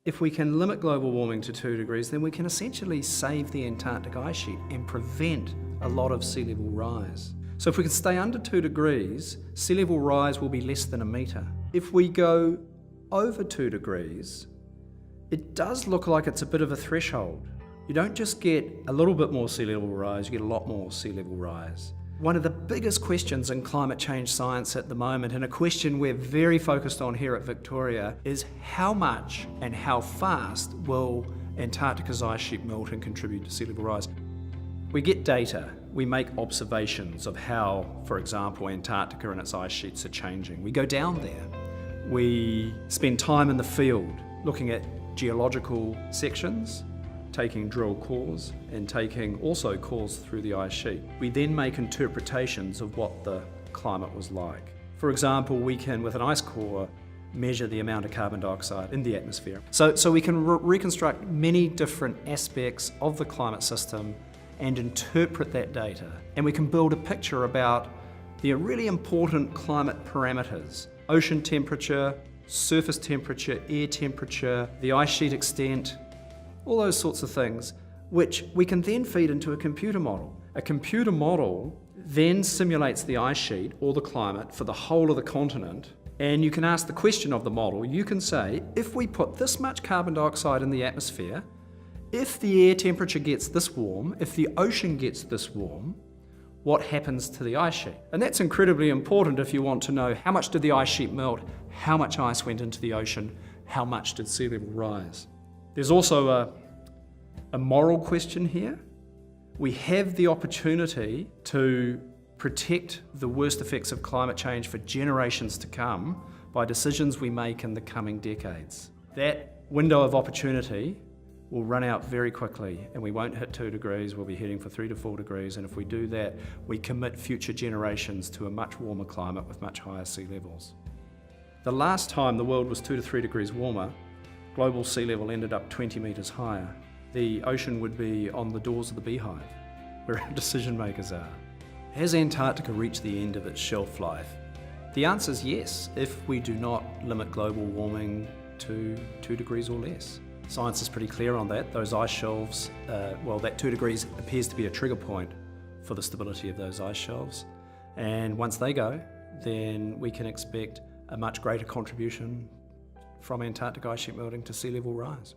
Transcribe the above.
If we can limit global warming to 2 degrees, then we can essentially save the Antarctic ice sheet and prevent a lot of sea level rise. So if we can stay under 2 degrees, sea level rise will be less than a metre. If we go over 2 degrees, it does look like it's a bit of a threshold. You don't just get a little bit more sea level rise, you get a lot more sea level rise. One of the biggest questions in climate change science at the moment, and a question we're very focused on here at Victoria, is how much and how fast will Antarctica's ice sheet melt and contribute to sea level rise? We get data, we make observations of how, for example, Antarctica and its ice sheets are changing. We go down there, we spend time in the field looking at geological sections, taking drill cores and taking also cores through the ice sheet. We then make interpretations of what the climate was like. For example, we can, with an ice core, measure the amount of carbon dioxide in the atmosphere. So we can reconstruct many different aspects of the climate system and interpret that data. And we can build a picture about the really important climate parameters: ocean temperature, surface temperature, air temperature, the ice sheet extent, all those sorts of things, which we can then feed into a computer model. A computer model then simulates the ice sheet or the climate for the whole of the continent, and you can ask the question of the model. You can say, if we put this much carbon dioxide in the atmosphere, if the air temperature gets this warm, if the ocean gets this warm, what happens to the ice sheet? And that's incredibly important if you want to know how much did the ice sheet melt, how much ice went into the ocean, how much did sea level rise. There's also a moral question here. We have the opportunity to protect the worst effects of climate change for generations to come by decisions we make in the coming decades. That window of opportunity will run out very quickly, and we won't hit 2 degrees, we'll be heading for 3 to 4 degrees, and if we do that, we commit future generations to a much warmer climate with much higher sea levels. The last time the world was 2 to 3 degrees warmer, global sea level ended up 20 metres higher. The ocean would be on the doors of the beehive, where our decision makers are. Has Antarctica reached the end of its shelf life? The answer is yes, if we do not limit global warming to 2 degrees or less. Science is pretty clear on that. Those ice shelves, that 2 degrees appears to be a trigger point for the stability of those ice shelves. And once they go, then we can expect a much greater contribution from Antarctic ice sheet melting to sea level rise.